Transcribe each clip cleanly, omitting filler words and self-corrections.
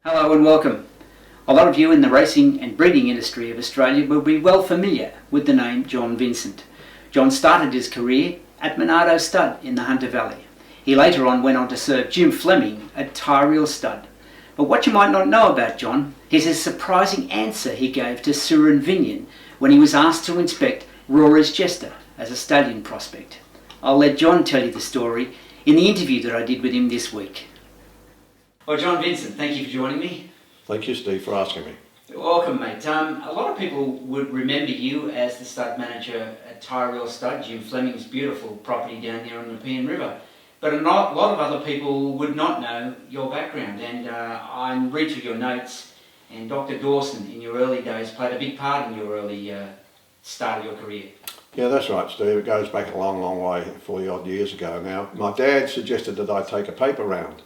Hello and welcome. A lot of you in the racing and breeding industry of Australia will be well familiar with the name John Vincent. John started his career at Monardo Stud in the Hunter Valley. He later on went on to serve Jim Fleming at Tyreel Stud. But what you might not know about John is his surprising answer he gave to Surin Vinyan when he was asked to inspect Rory's Jester as a stallion prospect. I'll let John tell you the story in the interview that I did with him this week. Well, John Vincent, thank you for joining me. Thank you, Steve, for asking me. Welcome, mate. A lot of people would remember you as the stud manager at Tyreel Stud, Jim Fleming's beautiful property down there on the Nepean River. But a lot of other people would not know your background. And I read through your notes, and Dr. Dawson in your early days played a big part in your early start of your career. Yeah, that's right, Steve. It goes back a long, long way, 40 odd years ago now. My dad suggested that I take a paper round.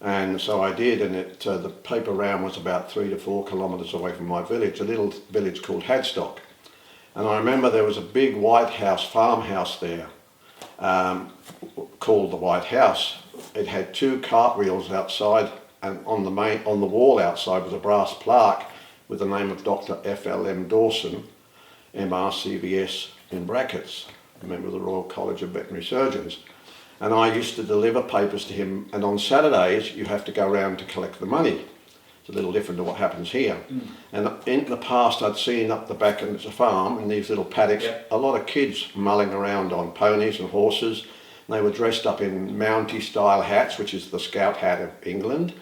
And so I did, and the paper round was about 3 to 4 kilometres away from my village, a little village called Hadstock. And I remember there was a big white house, farmhouse there, called the White House. It had 2 cart wheels outside, and on the wall outside was a brass plaque with the name of Dr. F.L.M. Dawson, MRCVS in brackets, a member of the Royal College of Veterinary Surgeons. And I used to deliver papers to him, and on Saturdays you have to go around to collect the money. It's a little different to what happens here. And in the past I'd seen up the back, and it's a farm, in these little paddocks, a lot of kids mulling around on ponies and horses. And they were dressed up in Mountie style hats, which is the scout hat of England.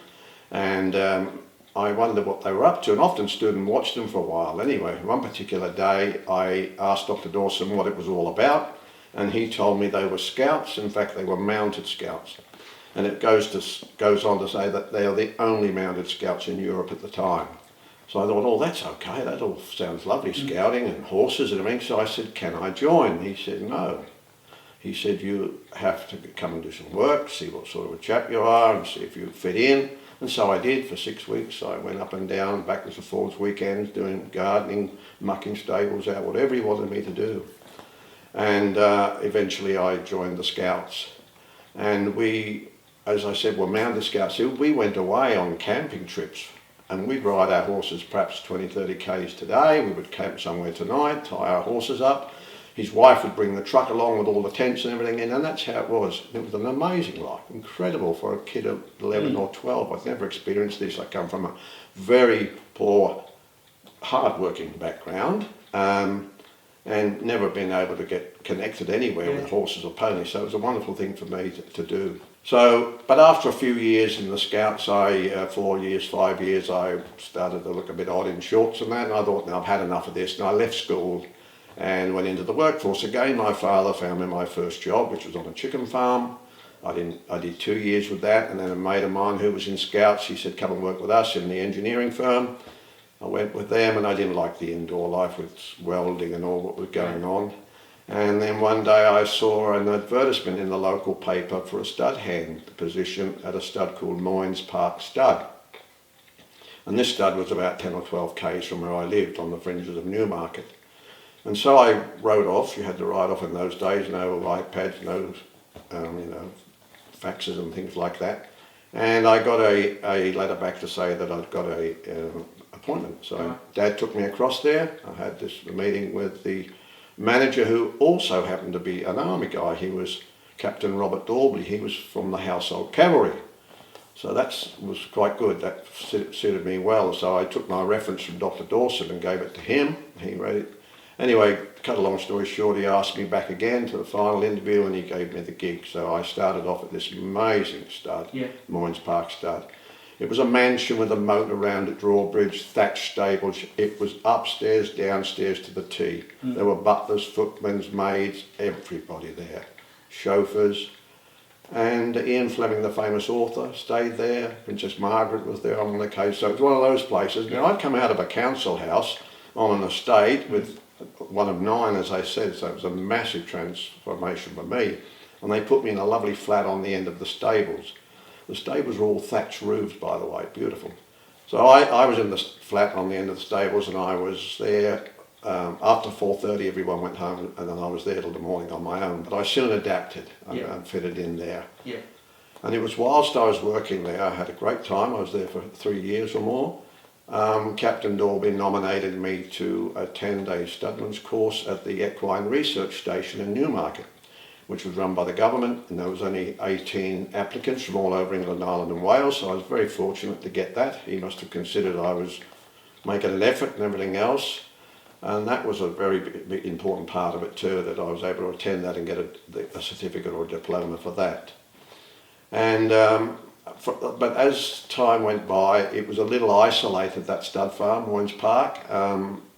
And I wondered what they were up to, and often stood and watched them for a while. Anyway, one particular day I asked Dr. Dawson what it was all about. And he told me they were scouts. In fact, they were mounted scouts. And it goes on to say that they are the only mounted scouts in Europe at the time. So I thought, oh, that's okay, that all sounds lovely, scouting and horses and everything. So I said, can I join? He said, no. He said, you have to come and do some work, see what sort of a chap you are, and see if you fit in. And so I did for 6 weeks. I went up and down, backwards and forwards, weekends, doing gardening, mucking stables out, whatever he wanted me to do. And eventually I joined the Scouts, and we, as I said, were mounted scouts. We went away on camping trips, and we'd ride our horses perhaps 20-30 k's today. We would camp somewhere tonight, tie our horses up. His wife would bring the truck along with all the tents and everything in, and that's how it was. It was an amazing life, incredible for a kid of 11 or 12. I've never experienced this. I come from a very poor, hard-working background. And never been able to get connected anywhere with horses or ponies, so it was a wonderful thing for me to do. So, but after a few years in the Scouts, 4 years, 5 years, I started to look a bit odd in shorts and that, and I thought, no, I've had enough of this, and I left school and went into the workforce again. My father found me my first job, which was on a chicken farm. I did 2 years with that, and then a mate of mine who was in Scouts, he said, come and work with us in the engineering firm. I went with them, and I didn't like the indoor life with welding and all what was going on. And then one day I saw an advertisement in the local paper for a stud hand position at a stud called Moynes Park Stud. And this stud was about 10 or 12 k's from where I lived, on the fringes of Newmarket. And so I rode off. You had to ride off in those days, no iPads, no faxes and things like that. And I got a letter back to say that I'd got a appointment. So Dad took me across there. I had this meeting with the manager, who also happened to be an army guy. He was Captain Robert Daubly. He was from the Household Cavalry. So that was quite good. That suited me well. So I took my reference from Dr. Dawson and gave it to him. He read it. Anyway, cut a long story short, he asked me back again to the final interview, and he gave me the gig. So I started off at this amazing stud, Moynes Park Stud. It was a mansion with a moat around it, drawbridge, thatched stables. It was upstairs, downstairs to the T. There were butlers, footmen, maids, everybody there. Chauffeurs. And Ian Fleming, the famous author, stayed there. Princess Margaret was there on one occasion. So it was one of those places. Now, I'd come out of a council house on an estate with one of 9, as I said, so it was a massive transformation for me. And they put me in a lovely flat on the end of the stables. The stables were all thatched roofs, by the way, beautiful. So I was in the flat on the end of the stables, and I was there after 4:30. Everyone went home, and then I was there till the morning on my own. But I soon adapted and fitted in there. And it was whilst I was working there, I had a great time. I was there for 3 years or more. Captain Dalby nominated me to attend a studman's course at the Equine Research Station in Newmarket, which was run by the government, and there was only 18 applicants from all over England, Ireland and Wales, so I was very fortunate to get that. He must have considered I was making an effort and everything else, and that was a very big, important part of it too, that I was able to attend that and get a certificate or a diploma for that. And but as time went by, it was a little isolated, that stud farm, Moynes Park.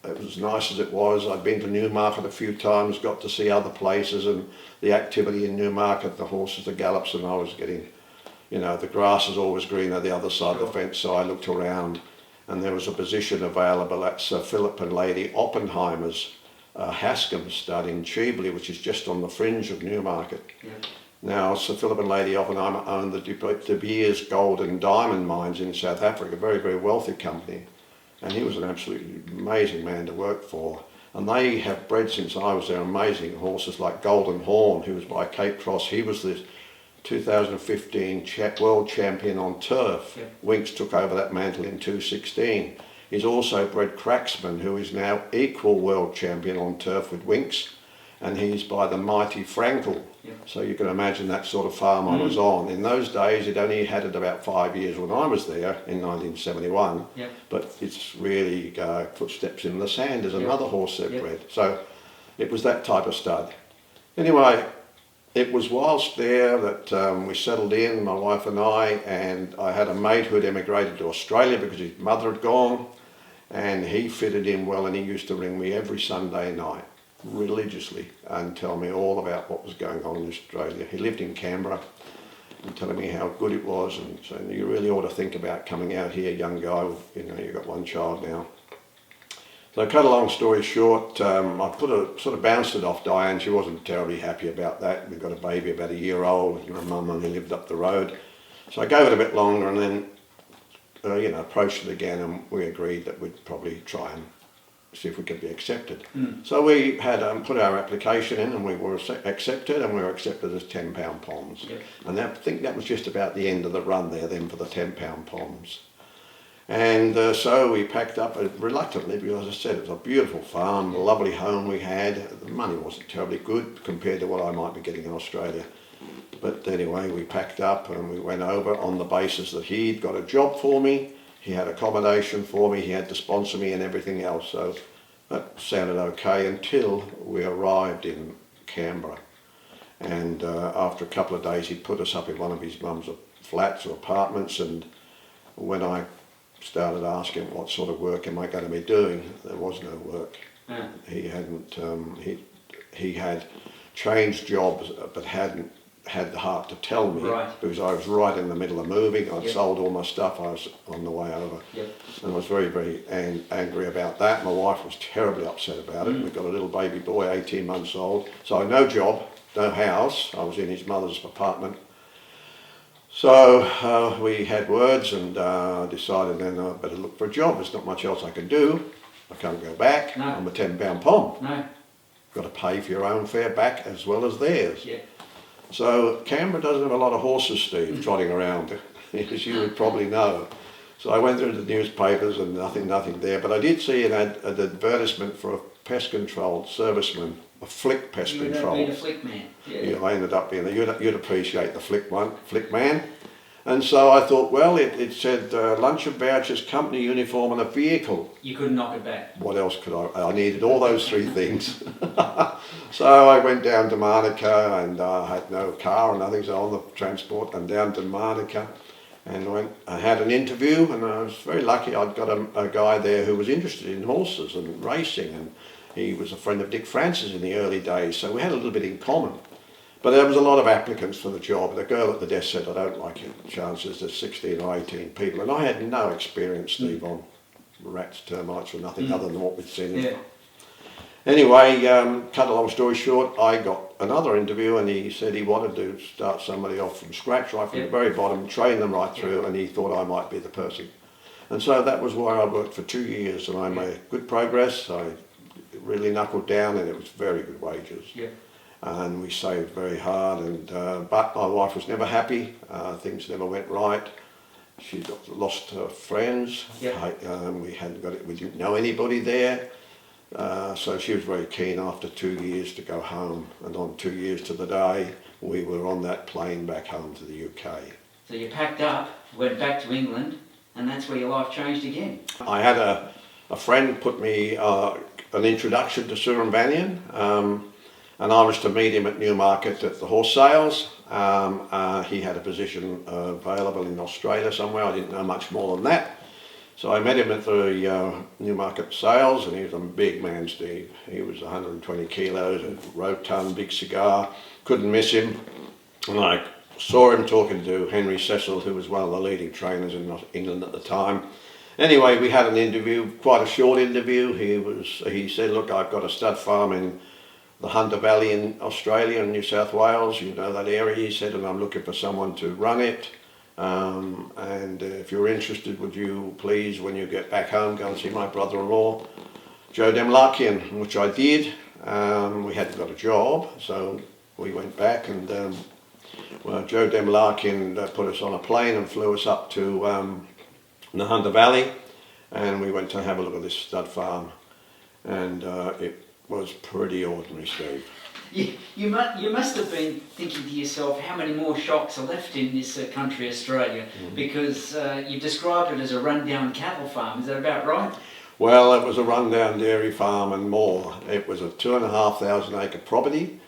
It was as nice as it was. I'd been to Newmarket a few times, got to see other places and the activity in Newmarket, the horses, the gallops, and I was getting, you know, the grass is always green on the other side of the fence, so I looked around and there was a position available at Sir Philip and Lady Oppenheimer's Hascombe stud in Cheveley, which is just on the fringe of Newmarket. Yeah. Now, Sir Philip and Lady Oppenheimer owned the De Beers gold and diamond mines in South Africa, a very, very wealthy company. And he was an absolutely amazing man to work for. And they have bred, since I was there, amazing horses like Golden Horn, who was by Cape Cross. He was the 2015 world champion on turf. Yeah. Winks took over that mantle in 2016. He's also bred Cracksman, who is now equal world champion on turf with Winks. And he's by the mighty Frankel. Yeah. So you can imagine that sort of farm I was on. In those days, it only had it about 5 years when I was there in 1971. Yeah. But it's really footsteps in the sand. There's another horse they've bred. So it was that type of stud. Anyway, it was whilst there that we settled in, my wife and I had a mate who had emigrated to Australia because his mother had gone, and he fitted in well, and he used to ring me every Sunday night religiously and tell me all about what was going on in Australia. He lived in Canberra and telling me how good it was, and saying, you really ought to think about coming out here, young guy, you know, you've got one child now. So cut a long story short, I sort of bounced it off Diane. She wasn't terribly happy about that. We've got a baby about a year old, and her mum only lived up the road. So I gave it a bit longer and then approached it again, and we agreed that we'd probably try and see if we could be accepted. So we had put our application in, and we were accepted, and we were accepted as 10 pound poms. Yep. And I think that was just about the end of the run there then for the 10 pound poms. And so we packed up reluctantly, because as I said, it was a beautiful farm, a lovely home we had. The money wasn't terribly good compared to what I might be getting in Australia. But anyway, we packed up and we went over on the basis that he'd got a job for me. He had accommodation for me, he had to sponsor me and everything else, so that sounded okay until we arrived in Canberra. And after a couple of days, he put us up in one of his mum's flats or apartments, and when I started asking what sort of work am I going to be doing, there was no work. Yeah. He hadn't, he had changed jobs but hadn't had the heart to tell me, because I was right in the middle of moving. I'd sold all my stuff, I was on the way over. And I was very, very angry about that. My wife was terribly upset about it. We've got a little baby boy, 18 months old. So no job, no house. I was in his mother's apartment. So we had words, and decided then I better look for a job. There's not much else I can do. I can't go back. No. I'm a 10 pound pom. No. Got to pay for your own fare back as well as theirs. Yeah. So Canberra doesn't have a lot of horses, Steve, trotting around, as you would probably know. So I went through the newspapers and nothing there. But I did see an advertisement for a pest control serviceman, a flick pest control. You'd a flick man. Yeah, I ended up being you'd appreciate the flick man. And so I thought, well, it said luncheon vouchers, company uniform and a vehicle. You couldn't knock it back. What else could I needed all those three things. So I went down to Monica, and I had no car or nothing, so on the transport and down to Monica, and I had an interview, and I was very lucky. I'd got a guy there who was interested in horses and racing, and he was a friend of Dick Francis in the early days, so we had a little bit in common. But there was a lot of applicants for the job. The girl at the desk said, I don't like your chances, there's 16 or 18 people. And I had no experience, Steve, on rats, termites or nothing other than what we'd seen. Yeah. Anyway, cut a long story short, I got another interview, and he said he wanted to start somebody off from scratch, right from the very bottom, train them right through, and he thought I might be the person. And so that was where I worked for 2 years, and I made good progress. I really knuckled down, and it was very good wages. Yeah. and we saved very hard. And but my wife was never happy. Things never went right. She lost her friends. Yep. We didn't know anybody there. So she was very keen after 2 years to go home, and on 2 years to the day we were on that plane back home to the UK. So you packed up, went back to England, and that's where your life changed again. I had a friend put me an introduction to Surin Banyan, and I was to meet him at Newmarket at the horse sales. He had a position available in Australia somewhere. I didn't know much more than that. So I met him at the Newmarket sales, and he was a big man, Steve. He was 120 kilos, a rotund, big cigar. Couldn't miss him. And I saw him talking to Henry Cecil, who was one of the leading trainers in England at the time. Anyway, we had an interview, quite a short interview. He said, look, I've got a stud farm in the Hunter Valley in Australia and New South Wales. You know that area, he said, and I'm looking for someone to run it. And if you're interested, would you please, when you get back home, go and see my brother-in-law, Joe Demlarkian, which I did. We hadn't got a job, so we went back, and Joe Demlarkian put us on a plane and flew us up to the Hunter Valley, and we went to have a look at this stud farm, and it was pretty ordinary, Steve. You must have been thinking to yourself, how many more shocks are left in this country, Australia? Because you described it as a rundown cattle farm. Is that about right? Well, it was a rundown dairy farm and more. It was a 2,500 acre property,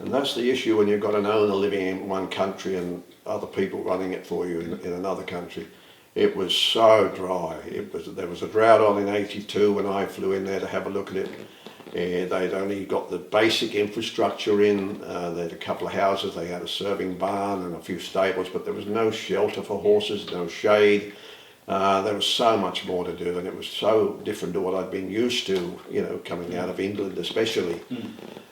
and that's the issue when you've got an owner living in one country and other people running it for you in another country. It was so dry. There was a drought on in '82 when I flew in there to have a look at it. They'd only got the basic infrastructure in. They had a couple of houses, they had a serving barn and a few stables, but there was no shelter for horses, no shade. There was so much more to do, and it was so different to what I'd been used to, you know, coming out of England especially.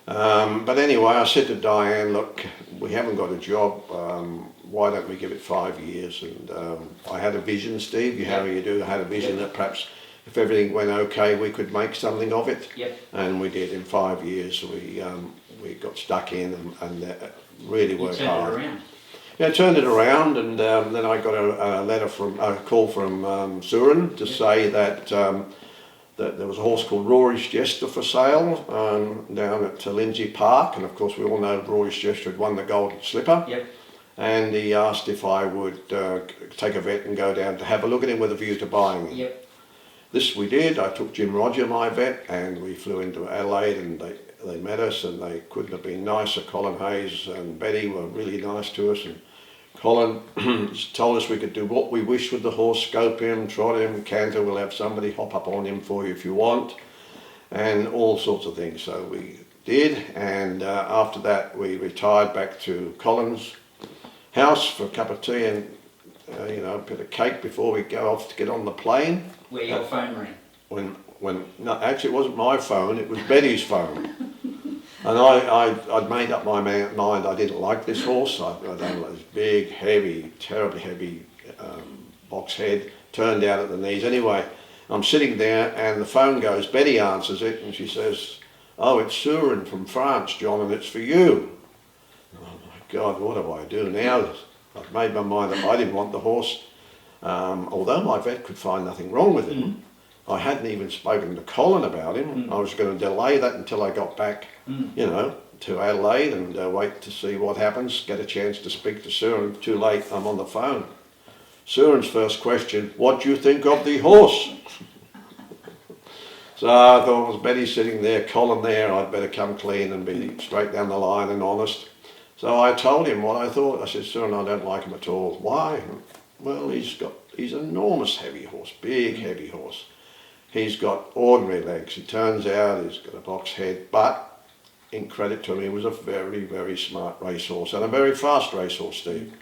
But anyway, I said to Diane, look, we haven't got a job, why don't we give it 5 years? And I had a vision, Steve, how you do, I had a vision that perhaps if everything went okay, we could make something of it. Yep. And we did. In 5 years, we got stuck in and really worked hard. You turned it around. Yeah, I turned it around, and then I got a call from Surin to say that that there was a horse called Rory's Jester for sale down at Lindsay Park, and of course we all know Rory's Jester had won the Golden Slipper. Yep. And he asked if I would take a vet and go down to have a look at him with a view to buying him. Yep. This we did. I took Jim Roger, my vet, and we flew into Adelaide, and they met us, and they couldn't have been nicer. Colin Hayes and Betty were really nice to us, and Colin told us we could do what we wish with the horse, scope him, trot him, canter, we'll have somebody hop up on him for you if you want, and all sorts of things. So we did, and after that we retired back to Colin's house for a cup of tea and a bit of cake before we go off to get on the plane. Where your phone rang? No, actually it wasn't my phone, it was Betty's phone. And I'd made up my mind I didn't like this horse. I don't like this big, heavy, terribly heavy box head, turned out at the knees. Anyway, I'm sitting there and the phone goes, Betty answers it and she says, oh, it's Surin from France, John, and it's for you. Oh my God, what do I do now? I've made my mind up. I didn't want the horse. Although my vet could find nothing wrong with him, I hadn't even spoken to Colin about him. I was going to delay that until I got back, to Adelaide and wait to see what happens, get a chance to speak to Surin. Too late, I'm on the phone. Surin's first question, what do you think of the horse? So I thought it was Betty sitting there, Colin there, I'd better come clean and be straight down the line and honest. So I told him what I thought. I said, Surin, I don't like him at all. Why? Well, he's an enormous heavy horse, big heavy horse. He's got ordinary legs. It turns out he's got a box head, but in credit to him, he was a very, very smart racehorse and a very fast racehorse, Steve.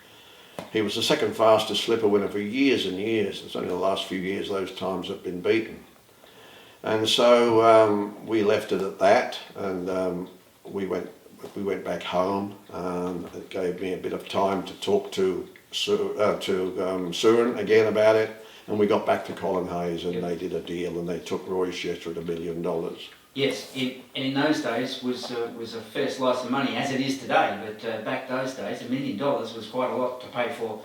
He was the second fastest slipper winner for years and years. It's only the last few years those times have been beaten. And so we left it at that, and we went back home. It gave me a bit of time to talk to Surin again about it. And we got back to Colin Hayes and they did a deal and they took Roy's Jester at $1 million. Yes, and in those days was a fair slice of money, as it is today. But back those days, $1 million was quite a lot to pay for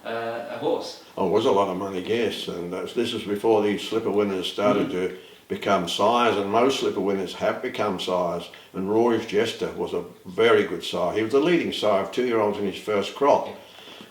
a horse. Oh, it was a lot of money, yes, and this is before these slipper winners started to become sires, and most slipper winners have become sires, and Rory's Jester was a very good sire. He was the leading sire of 2-year-olds in his first crop.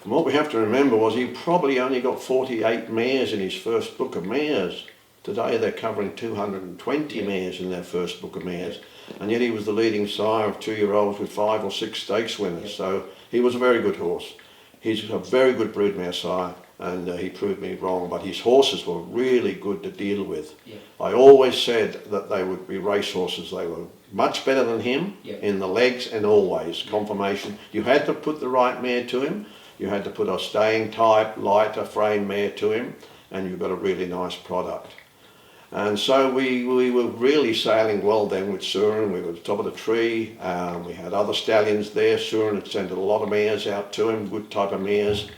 And what we have to remember was he probably only got 48 mares in his first book of mares. Today they're covering 220 mares in their first book of mares, and yet he was the leading sire of 2-year-olds with 5 or 6 stakes winners, so he was a very good horse. He's a very good broodmare sire, and he proved me wrong, but his horses were really good to deal with. I always said that they would be race horses. They were much better than him in the legs, and always conformation. You had to put the right mare to him. You had to put a staying type, lighter frame mare to him, and you got a really nice product. And so we were really sailing well then with Surin. We were at the top of the tree. We had other stallions there. Surin had sent a lot of mares out to him, good type of mares.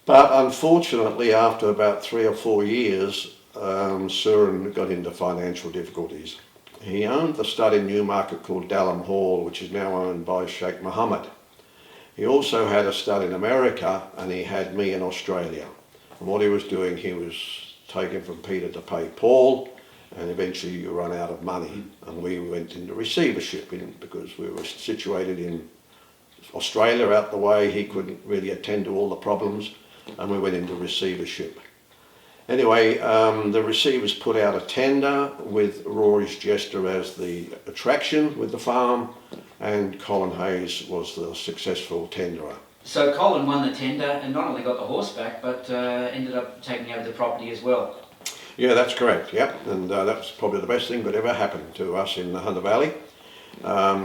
But unfortunately, after about 3 or 4 years, Surin got into financial difficulties. He owned the stud in Newmarket called Dalham Hall, which is now owned by Sheikh Mohammed. He also had a stud in America, and he had me in Australia. And what he was doing, he was taken from Peter to pay Paul, and eventually you run out of money, and we went into receivership because we were situated in Australia out the way. He couldn't really attend to all the problems, and we went into receivership. Anyway, the receivers put out a tender with Rory's Jester as the attraction with the farm, and Colin Hayes was the successful tenderer. So Colin won the tender and not only got the horse back, but ended up taking over the property as well. Yeah, that's correct, yep, and that's probably the best thing that ever happened to us in the Hunter Valley.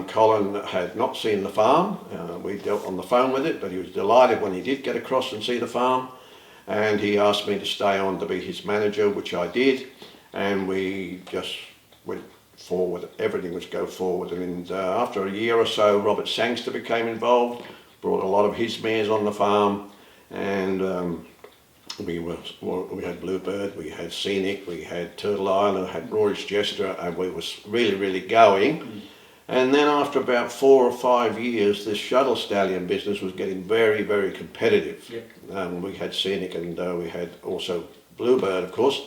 Colin had not seen the farm. We dealt on the phone with it, but he was delighted when he did get across and see the farm, and he asked me to stay on to be his manager, which I did, and we just went forward. Everything was go forward, and after a year or so, Robert Sangster became involved, brought a lot of his mares on the farm, and we had Bluebird, we had Scenic, we had Turtle Island, we had Rory's Jester, and we was really going. And then after about 4 or 5 years, this shuttle stallion business was getting very competitive. We had Scenic, and we had also Bluebird, of course.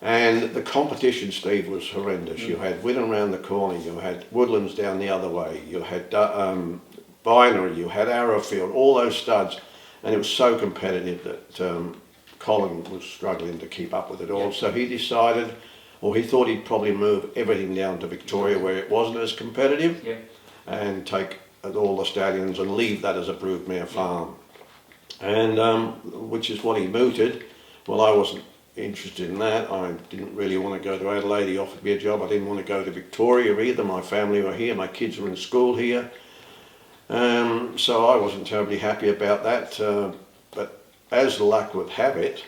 And the competition, Steve, was horrendous. You had Whitton round the corner, you had Woodlands down the other way, you had Binary, you had Arrowfield, all those studs, and it was so competitive that Colin was struggling to keep up with it all. So he decided, or he thought he'd probably move everything down to Victoria where it wasn't as competitive, and take all the stallions and leave that as a broodmare farm. And which is what he mooted. Well, I wasn't interested in that. I didn't really want to go to Adelaide. He offered me a job. I didn't want to go to Victoria either. My family were here, my kids were in school here. So I wasn't terribly happy about that, but as luck would have it,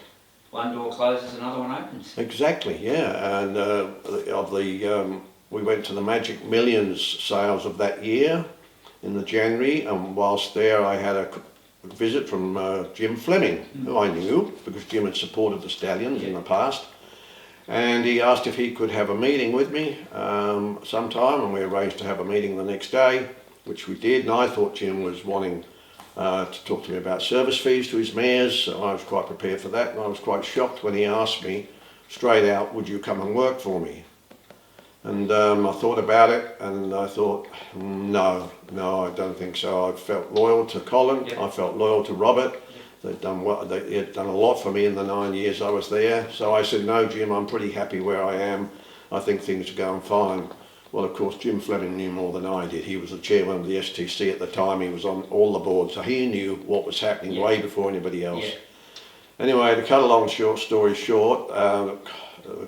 one door closes, another one opens. Exactly, yeah. And we went to the Magic Millions sales of that year in the January, and whilst there I had a visit from Jim Fleming, who I knew because Jim had supported the stallions in the past, and he asked if he could have a meeting with me sometime, and we arranged to have a meeting the next day, which we did. And I thought Jim was wanting to talk to me about service fees to his mares, so I was quite prepared for that, and I was quite shocked when he asked me straight out, would you come and work for me? And I thought about it, and I thought, no, I don't think so. I felt loyal to Colin, I felt loyal to Robert. They'd done well, they had done a lot for me in the 9 years I was there. So I said, no, Jim, I'm pretty happy where I am. I think things are going fine. Well, of course, Jim Fleming knew more than I did. He was the chairman of the STC at the time. He was on all the boards, so he knew what was happening way before anybody else. Anyway, to cut a long story short,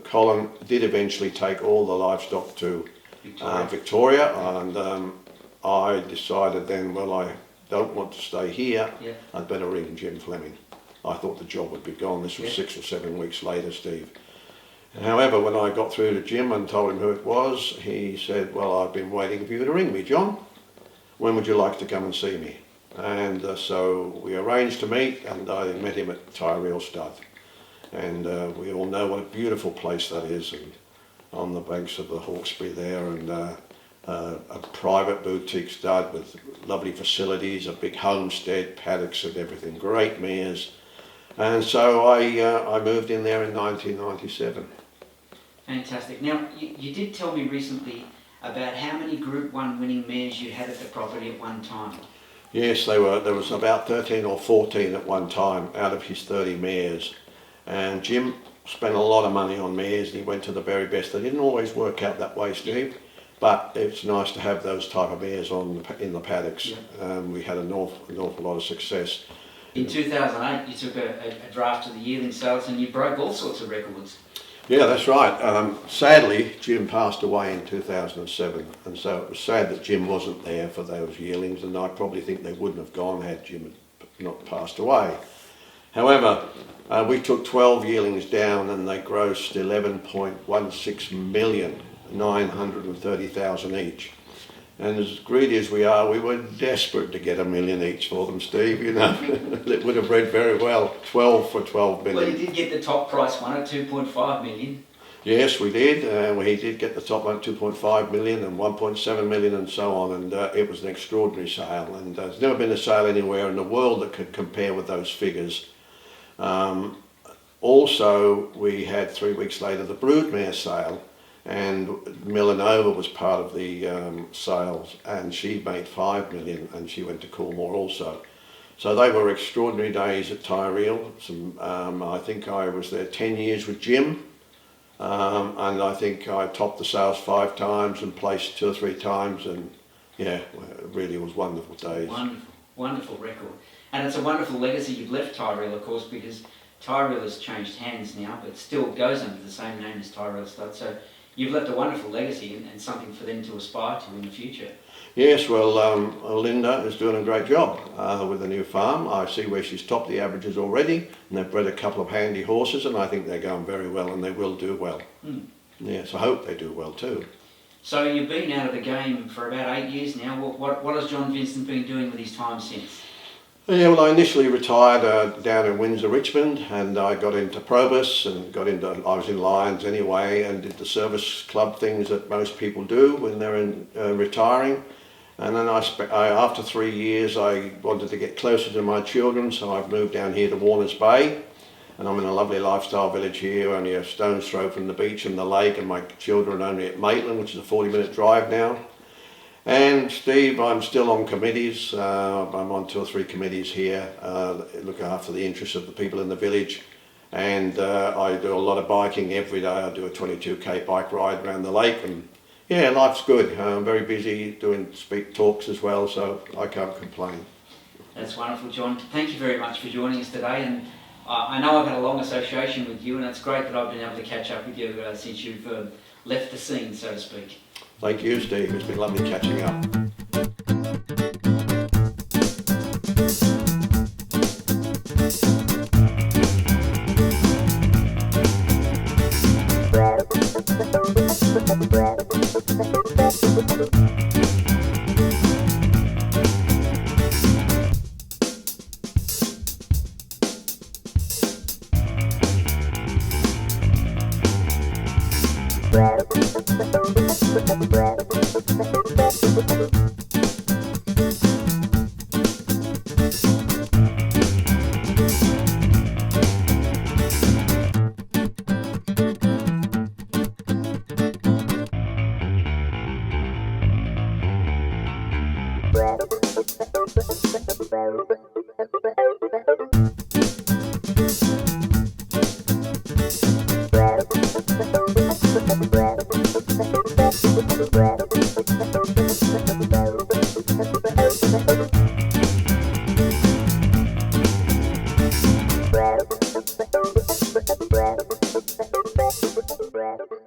Colin did eventually take all the livestock to Victoria, and I decided then, well, I don't want to stay here. I'd better ring Jim Fleming. I thought the job would be gone. This was 6 or 7 weeks later, Steve. However, when I got through to Jim and told him who it was, he said, well, I've been waiting for you to ring me, John. When would you like to come and see me? And so we arranged to meet, and I met him at Tyreel Stud. And we all know what a beautiful place that is. And on the banks of the Hawkesbury there, and a private boutique stud with lovely facilities, a big homestead, paddocks and everything, great mares. And so I moved in there in 1997. Fantastic. Now, you did tell me recently about how many Group 1 winning mares you had at the property at one time. Yes, there was about 13 or 14 at one time out of his 30 mares. And Jim spent a lot of money on mares, and he went to the very best. They didn't always work out that way, Steve, but it's nice to have those type of mares in the paddocks. Yeah. We had an awful lot of success. In 2008, you took a draft of the yearling sales and you broke all sorts of records. Yeah, that's right. Sadly, Jim passed away in 2007, and so it was sad that Jim wasn't there for those yearlings, and I probably think they wouldn't have gone had Jim not passed away. However, we took 12 yearlings down and they grossed 11.16 million, 930,000 each. And as greedy as we are, we were desperate to get $1 million each for them, Steve. You know, it would have bred very well. 12 for 12 million. Well, you did get the top price one at 2.5 million. Yes, we did. He did get the top one at 2.5 million and 1.7 million and so on. And it was an extraordinary sale. And there's never been a sale anywhere in the world that could compare with those figures. Also, we had 3 weeks later the broodmare sale. And Milanova was part of the sales, and she made 5 million, and she went to Coolmore also. So they were extraordinary days at Tyreel. I think I was there 10 years with Jim, and I think I topped the sales 5 times and placed 2 or 3 times, and yeah, it really was wonderful days. Wonderful, wonderful record. And it's a wonderful legacy you've left Tyreel, of course, because Tyreel has changed hands now, but still goes under the same name as Tyreel Stud. So you've left a wonderful legacy and something for them to aspire to in the future. Yes, well, Linda is doing a great job with the new farm. I see where she's topped the averages already, and they've bred a couple of handy horses, and I think they're going very well, and they will do well. Yes, I hope they do well too. So you've been out of the game for about 8 years now. What has John Vincent been doing with his time since? Yeah, well, I initially retired down in Windsor, Richmond, and I got into Probus and I was in Lions anyway, and did the service club things that most people do when they're retiring. And then after 3 years, I wanted to get closer to my children, so I've moved down here to Warners Bay, and I'm in a lovely lifestyle village here, only a stone's throw from the beach and the lake, and my children are only at Maitland, which is a 40-minute drive now. And Steve, I'm still on committees. I'm on 2 or 3 committees here, look after the interests of the people in the village. And I do a lot of biking every day. I do a 22k bike ride around the lake, and yeah, life's good. I'm very busy doing speak talks as well, so I can't complain. That's wonderful, John. Thank you very much for joining us today. And I know I've had a long association with you, and it's great that I've been able to catch up with you since you've left the scene, so to speak. Thank you, Steve. It's been lovely catching up. Right.